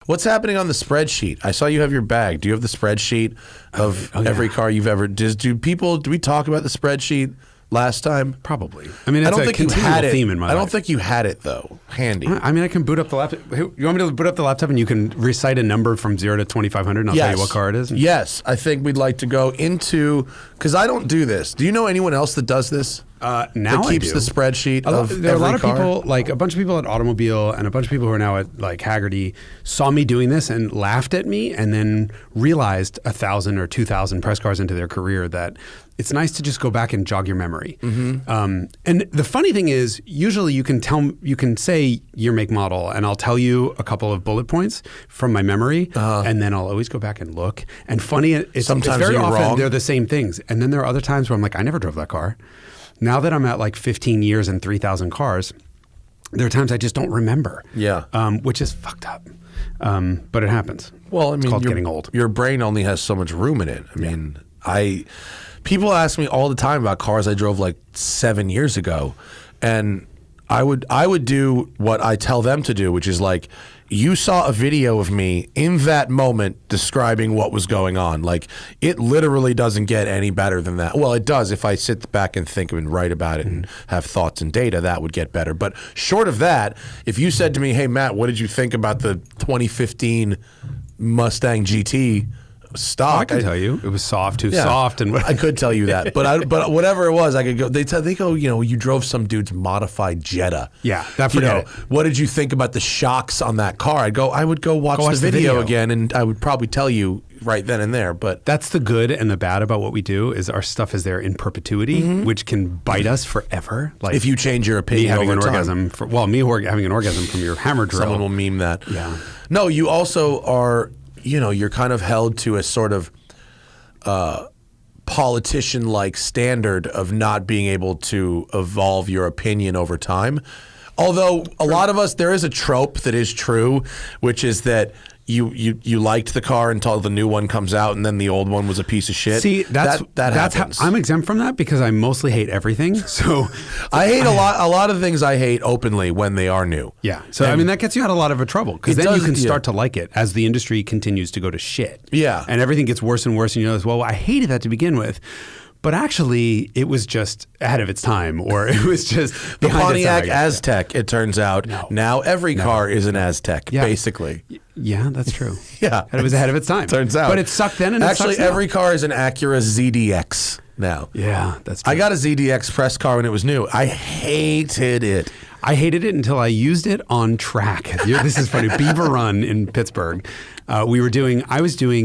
What's happening on the spreadsheet? I saw you have your bag. Do you have the spreadsheet of every car you've ever? Do we talk about the spreadsheet last time? Probably. I mean, it's I don't think you had it. Theme in my life. I don't think you had it though, handy. I mean, I can boot up the laptop. You want me to boot up the laptop and you can recite a number from 0 to 2,500 and I'll tell you what car it is? Yes. I think we'd like to go into, because I don't do this. Do you know anyone else that does this? Now that keeps the spreadsheet of there are a lot of car? people, like a bunch of people at Automobile and a bunch of people who are now at like Haggerty saw me doing this and laughed at me and then realized 1,000 or 2,000 press cars into their career that it's nice to just go back and jog your memory. And the funny thing is, usually you can say your make model and I'll tell you a couple of bullet points from my memory and then I'll always go back and look. And funny, sometimes it's very often wrong. They're the same things. And then there are other times where I'm like, I never drove that car. Now that I'm at like 15 years and 3,000 cars, there are times I just don't remember. Yeah. Which is fucked up. But it happens. Well, I mean, it's called getting old. Your brain only has so much room in it. I mean, people ask me all the time about cars I drove like 7 years ago. And I would do what I tell them to do, which is like, you saw a video of me in that moment describing what was going on. Like, it literally doesn't get any better than that. Well, it does. If I sit back and think and write about it and have thoughts and data, that would get better. But short of that, if you said to me, hey, Matt, what did you think about the 2015 Mustang GT stock? I can tell you. It was soft, too soft. And I could tell you that. But whatever it was, I could go. They go, you drove some dude's modified Jetta. Yeah, that forget it. What did you think about the shocks on that car? I would go watch the video again, and I would probably tell you right then and there. But that's the good and the bad about what we do is our stuff is there in perpetuity, which can bite us forever. Like if you change your opinion me having over an time. orgasm, having an orgasm from your hammer drill. Someone will meme that. Yeah. No, you also are. You're kind of held to a sort of politician-like standard of not being able to evolve your opinion over time. Although a lot of us, there is a trope that is true, which is that you liked the car until the new one comes out, and then the old one was a piece of shit. See, that happens. I'm exempt from that because I mostly hate everything. So I hate a lot of things I hate openly when they are new. Yeah. So I mean, that gets you out of a lot of trouble because then you can start to like it as the industry continues to go to shit. Yeah. And everything gets worse and worse, and you know, well, I hated that to begin with. But actually, it was just ahead of its time, or it was just the Pontiac Aztec. It turns out now every car is an Aztec, basically. Yeah, that's true. Yeah, and it was ahead of its time. Turns out, but it sucked then, and actually, it sucks every car is an Acura ZDX now. Yeah, that's true. I got a ZDX press car when it was new. I hated it. I hated it until I used it on track. This is funny. Beaver Run in Pittsburgh. I was doing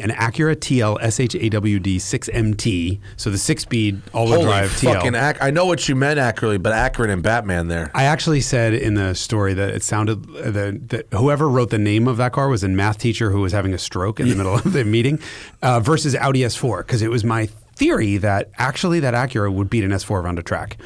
an Acura TL SHAWD 6MT, so the 6-speed all-wheel drive TL. I know what you meant accurately, but Acura and Batman there. I actually said in the story that it sounded that whoever wrote the name of that car was a math teacher who was having a stroke in the middle of the meeting versus Audi S4, because it was my theory that actually that Acura would beat an S4 around a track.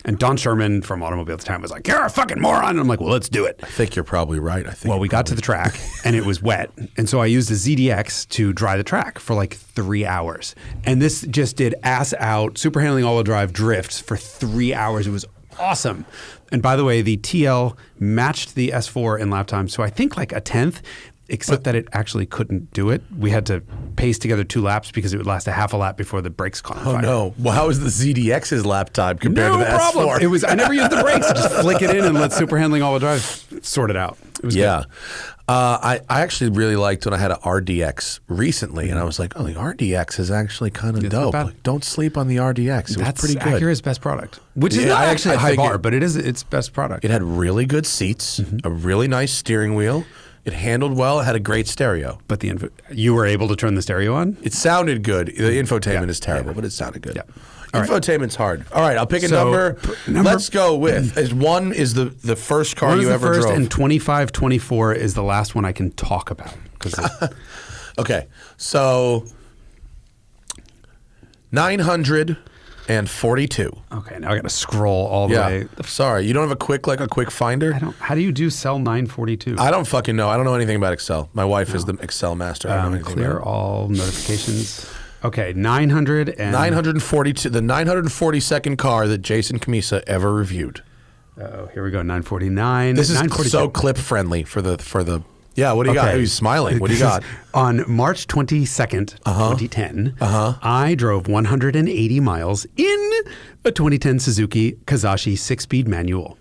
And Don Sherman from Automobile at the time was like, "You're a fucking moron." And I'm like, well, let's do it. I think you're probably right. We got to the track and it was wet. And so I used a ZDX to dry the track for like 3 hours. And this just did ass out, super handling all-wheel drive drifts for 3 hours. It was awesome. And by the way, the TL matched the S4 in lap time. So I think like a 10th. Except that it actually couldn't do it. We had to pace together 2 laps because it would last a half a lap before the brakes caught on fire. Oh no! Well, how was the ZDX's lap time compared to the problem. S4? I never used the brakes. I just flick it in and let super handling all-wheel drive sort it out. It was good. I actually really liked when I had an RDX recently, and I was like, oh, the RDX is actually kind of dope. Like, don't sleep on the RDX. It was pretty good. Acura's best product, which is not actually a high bar, but it is its best product. It had really good seats, a really nice steering wheel. It handled well. It had a great stereo. But you were able to turn the stereo on? It sounded good. The infotainment is terrible, but it sounded good. Yeah. Infotainment's hard. All right, I'll pick a number. Let's go with. One is the first car you ever drove. And 2524 is the last one I can talk about. Okay, so 942. Okay, now I got to scroll all the way. Sorry, you don't have a quick finder? How do you do cell 942? I don't fucking know. I don't know anything about Excel. My wife is the Excel master. I don't know anything clear about all notifications. Okay, 942. The 942nd car that Jason Cammisa ever reviewed. Oh, here we go. 949. This is so clip friendly for the Yeah, what do you got? He's smiling. What do you got? On March 22nd, 2010, I drove 180 miles in a 2010 Suzuki Kazashi 6-speed manual.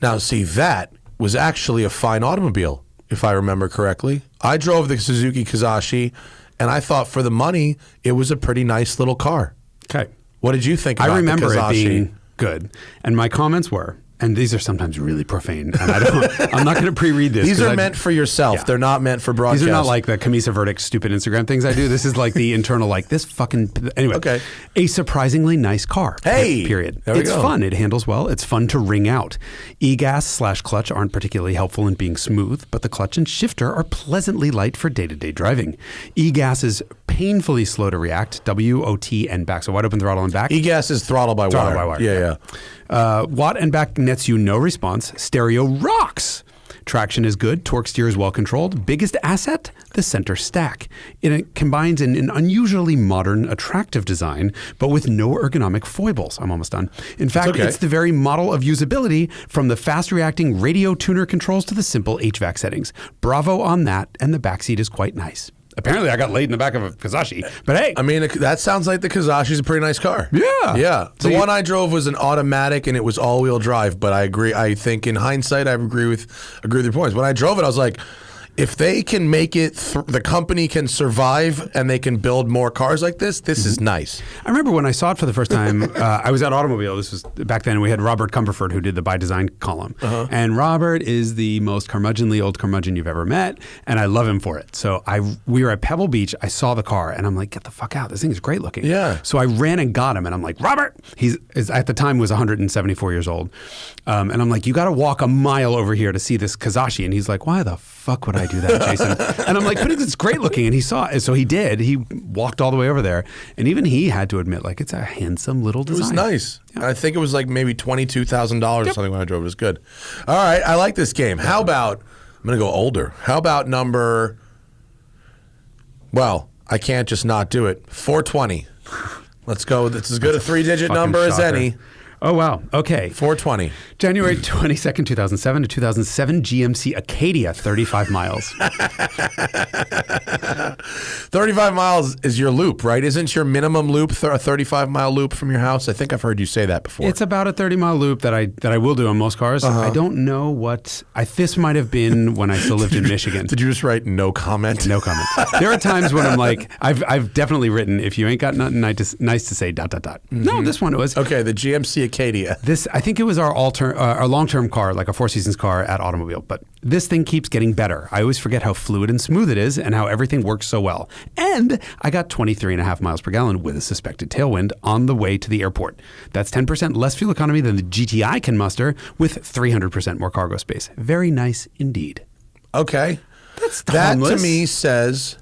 Now, see, that was actually a fine automobile, if I remember correctly. I drove the Suzuki Kazashi, and I thought for the money, it was a pretty nice little car. Okay. What did you think about I remember the Kazashi? it being good. And my comments were, and these are sometimes really profane, and I'm not going to pre-read this. These are meant for yourself. Yeah. They're not meant for broadcast. These are not like the Cammisa verdict stupid Instagram things I do. This is like the internal, like this fucking... Anyway, Okay. A surprisingly nice car. Hey! Period. There we It's go. fun. It handles well. It's fun to wring out. E-gas/clutch aren't particularly helpful in being smooth, but the clutch and shifter are pleasantly light for day-to-day driving. E-gas is painfully slow to react. WOT and back. So wide open throttle and back. E-gas is throttle by Throttle wire. by wire, Yeah. Watt and back nets you no response. Stereo rocks. Traction is good. Torque steer is well controlled. Biggest asset? The center stack. It combines an unusually modern, attractive design, but with no ergonomic foibles. I'm almost done. In fact, okay. It's the very model of usability, from the fast-reacting radio tuner controls to the simple HVAC settings. Bravo on that, and the backseat is quite nice. Apparently, I got laid in the back of a Kazashi, but hey. I mean, that sounds like the Kazashi's a pretty nice car. Yeah. Yeah. So The one I drove was an automatic and it was all-wheel drive, but I agree. I think in hindsight, I agree with your points. When I drove it, I was like, if they can make it, the company can survive and they can build more cars like this is nice. I remember when I saw it for the first time, I was at Automotive. This was back then. We had Robert Cumberford, who did the by design column. And Robert is the most curmudgeonly old curmudgeon you've ever met. And I love him for it. So we were at Pebble Beach. I saw the car and I'm like, get the fuck out. This thing is great looking. Yeah. So I ran and got him and I'm like, Robert, he's at the time was 174 years old. And I'm like, you got to walk a mile over here to see this Kazashi. And he's like, why the fuck would I do that, Jason? And I'm like, but it's great looking. And he saw it. So he did. He walked all the way over there. And even he had to admit, like, it's a handsome little design. It was nice. Yeah. I think it was like maybe $22,000 or something when I drove. It was good. All right. I like this game. How about, I'm going to go older. How about number, well, I can't just not do it. 420. Let's go. That's as good a three-digit number as any. Oh, wow. Okay. 420. January 22nd, 2007 to 2007, GMC Acadia, 35 miles. 35 miles is your loop, right? Isn't your minimum loop a 35-mile loop from your house? I think I've heard you say that before. It's about a 30-mile loop that I will do on most cars. I don't know what... this might have been when I still lived in Michigan. Did you just write no comment? No comment. There are times when I'm like, I've definitely written, if you ain't got nothing nice to say, ... No, this one was... Okay, the GMC Acadia. I think it was our long-term car, like a Four Seasons car at Automobile. But this thing keeps getting better. I always forget how fluid and smooth it is and how everything works so well. And I got 23.5 miles per gallon with a suspected tailwind on the way to the airport. That's 10% less fuel economy than the GTI can muster, with 300% more cargo space. Very nice indeed. Okay. That's that harmless. to me says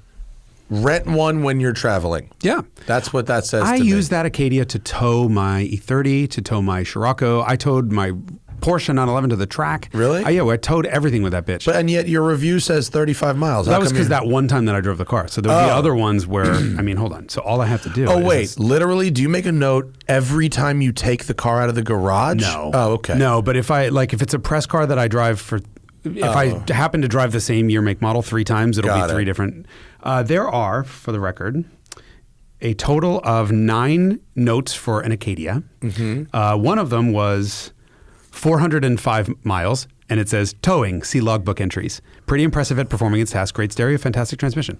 rent one when you're traveling. Yeah. That's what that says I to me. used that Acadia to tow my E30, to tow my Scirocco. I towed my Porsche 911 to the track. Really? Yeah, I towed everything with that bitch. And yet your review says 35 miles. That was because that one time that I drove the car. So there would be other ones where, I mean, hold on. So all I have to do is... literally, do you make a note every time you take the car out of the garage? No. Oh, okay. No, but if it's a press car that I drive for... If I happen to drive the same year, make, model 3 times, it'll be 3 different... there are, for the record, a total of 9 notes for an Acadia. One of them was 405 miles, and it says, towing, see logbook entries. Pretty impressive at performing its task, great stereo, fantastic transmission.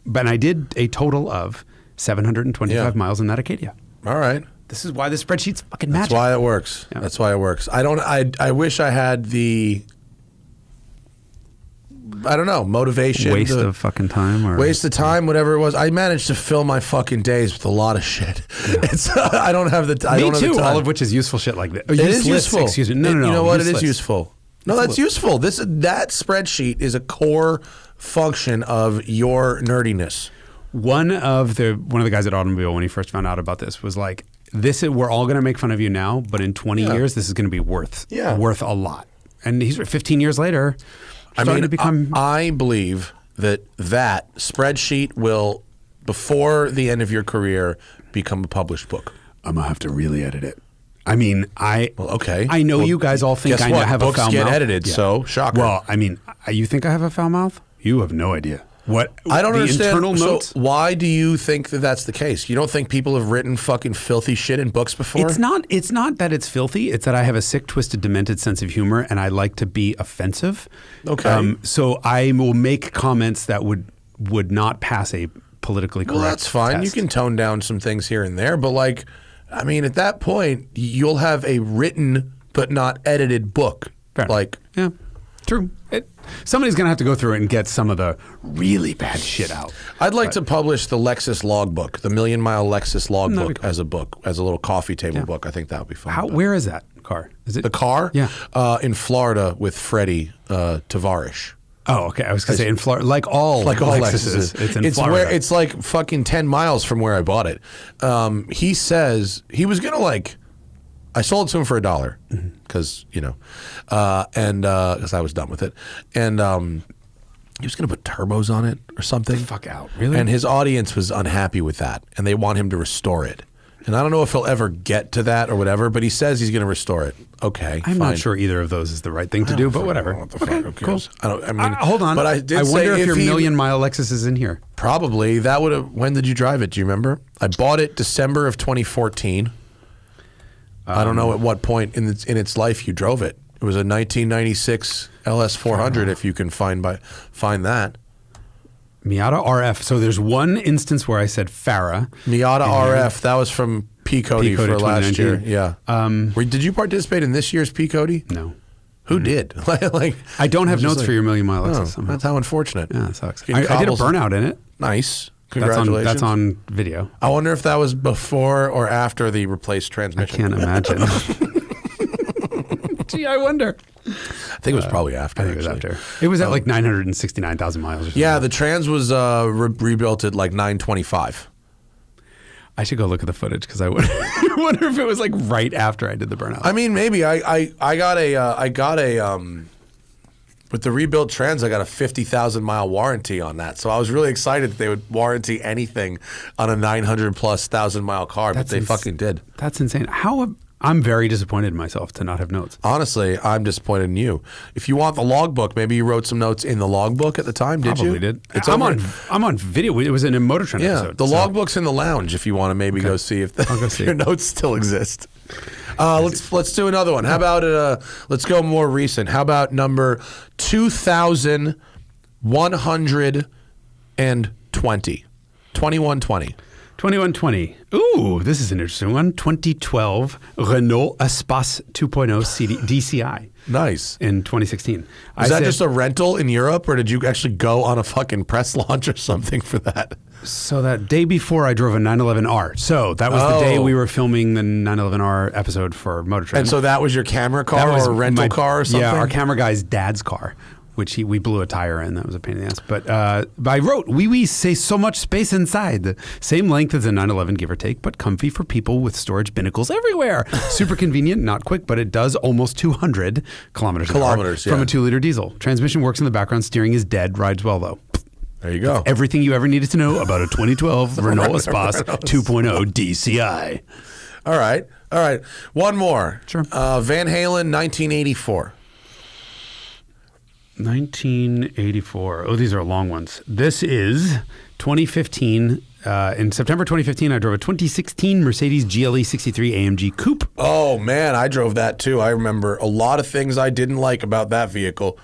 But I did a total of 725 miles in that Acadia. All right. This is why the spreadsheet's fucking magic. That's why it works. Yeah. That's why it works. I wish I had the... I don't know, motivation. Waste of fucking time, or waste of time, whatever it was. I managed to fill my fucking days with a lot of shit. Yeah. It's I don't have the time. Me too. All of which is useful shit like that. It is useful. Excuse me. No. You know what? Useless. It is useful. No, that's useful. That spreadsheet is a core function of your nerdiness. One of the guys at Automobile, when he first found out about this, was like, we're all going to make fun of you now, but in 20 years, this is going to be worth a lot. And he's 15 years later. I believe that spreadsheet will, before the end of your career, become a published book. I'm going to have to really edit it. I mean, okay. I know you guys all think guess I what? have Books a foul get mouth. edited, so shocker. Well, I mean, you think I have a foul mouth? You have no idea. What I don't the understand. internal notes? So why do you think that that's the case? You don't think people have written fucking filthy shit in books before? It's not that it's filthy. It's that I have a sick, twisted, demented sense of humor, and I like to be offensive. Okay. So I will make comments that would not pass a politically correct. Well, that's fine. test. You can tone down some things here and there, but like, I mean, at that point, you'll have a written but not edited book. Fair Like, yeah, true. Somebody's going to have to go through it and get some of the really bad shit out. I'd like to publish the Lexus logbook, the Million Mile Lexus That'd be logbook, cool. as a book, as a little coffee table book. I think that would be fun. Where is that car? Is it The car? Yeah. In Florida with Freddie Tavares. Oh, okay. I was going to say in Florida, like all Lexuses. It's in Florida. Where it's like fucking 10 miles from where I bought it. He says he was gonna I sold it to him for $1 because because I was done with it, and he was gonna put turbos on it or something. Fuck out, really? And his audience was unhappy with that, and they want him to restore it. And I don't know if he'll ever get to that or whatever, but he says he's going to restore it. Okay, I'm fine. not sure either of those is the right thing to do, but whatever. What the fuck? Who cares? Cool. I mean, Hold on. But I did say wonder if your he- Million Mile Lexus is in here. Probably. That would have. When did you drive it? Do you remember? I bought it December of 2014. I don't know at what point in its life you drove it. It was a 1996 LS400. If you can find that. Miata RF. So there's one instance where I said Farah. Miata RF. That was from P. Cody P. Cody for last year. 2019. Yeah. Did you participate in this year's P. Cody? No. Who did? like I don't have just notes for your Million Mile Lexus. Oh, somehow. that's how unfortunate. Yeah, that sucks. You I did a cobbles- burnout in it. Nice. Congratulations. That's on video. I wonder if that was before or after the replaced transmission. Can't imagine. Gee, I wonder. I think it was probably after. I think it was actually. after. It was at like 969,000 miles or something. Yeah, the trans was rebuilt at like 925. I should go look at the footage because I wonder if it was like right after I did the burnout. I mean, maybe I got a with the rebuilt trans, I got a 50,000 mile warranty on that. So I was really excited that they would warranty anything on a 900,000+ mile car, but they fucking did. That's insane. I'm very disappointed in myself to not have notes. Honestly, I'm disappointed in you. If you want the logbook, maybe you wrote some notes in the logbook at the time, did you? Probably did. It's I'm over. on video. It was in a Motor Trend Yeah, episode. the so- logbook's in the lounge if you want to maybe go see if I'll go see. your notes still exist. Let's do another one. How about let's go more recent. How about number 2120? 2120. 2120. Ooh, this is an interesting one. 2012 Renault Espace 2.0 DCI Nice. in 2016. Is that just a rental in Europe, or did you actually go on a fucking press launch or something for that? So that day before I drove a 911R. So that was the day Oh. we were filming the 911R episode for Motor Trend. And so that was your camera car or a rental car or something? Yeah, our camera guy's dad's car, which we blew a tire in. That was a pain in the ass. But I wrote, we say so much space inside. Same length as a 911, give or take, but comfy for people with storage binnacles everywhere. Super convenient, not quick, but it does almost 200 kilometers an hour from yeah. a 2-liter diesel. Transmission works in the background. Steering is dead. Rides well, though. There you go. Everything you ever needed to know about a 2012 Renault Espace 2.0 DCI. All right. One more. Sure. Van Halen, 1984. 1984. Oh, these are long ones. This is 2015. In September 2015, I drove a 2016 Mercedes GLE 63 AMG Coupe. Oh, man, I drove that too. I remember a lot of things I didn't like about that vehicle.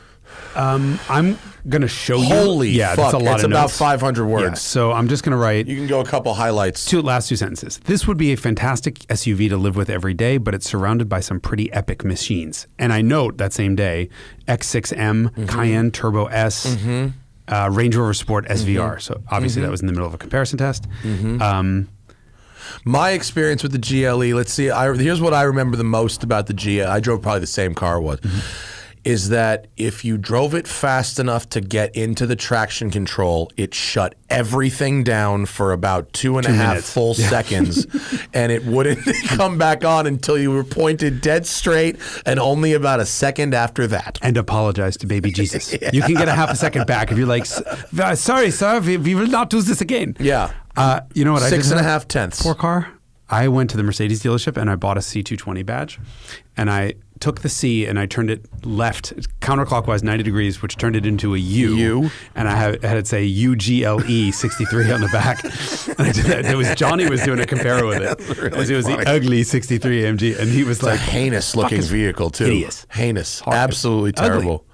I'm going to show you. Holy yeah, fuck. that's a lot It's of about notes. 500 words. Yeah, so I'm just going to write You can go a couple highlights. last two sentences. This would be a fantastic SUV to live with every day, but it's surrounded by some pretty epic machines. And I note that same day, X6M, Cayenne Turbo S, Range Rover Sport SVR. So obviously that was in the middle of a comparison test. My experience with the GLE, let's see, here's what I remember the most about the GLE. I drove probably the same car was. Is that if you drove it fast enough to get into the traction control, it shut everything down for about 2.5 minutes. full seconds, and it wouldn't come back on until you were pointed dead straight, and only about a second after that. And apologize to baby Jesus. You can get a half a second back if you're like, sorry, sir, we will not do this again. Yeah. You know what I did? 6.5 tenths. Poor car. I went to the Mercedes dealership and I bought a C220 badge, and I took the C and I turned it left counterclockwise 90 degrees, which turned it into a U. And I had it say UGLE 63 on the back. And I did that. It was Johnny was doing a compare with it. It was the ugly 63 AMG, and he was it's like, a heinous looking vehicle too. Hideous. Heinous. Absolutely terrible. Ugly.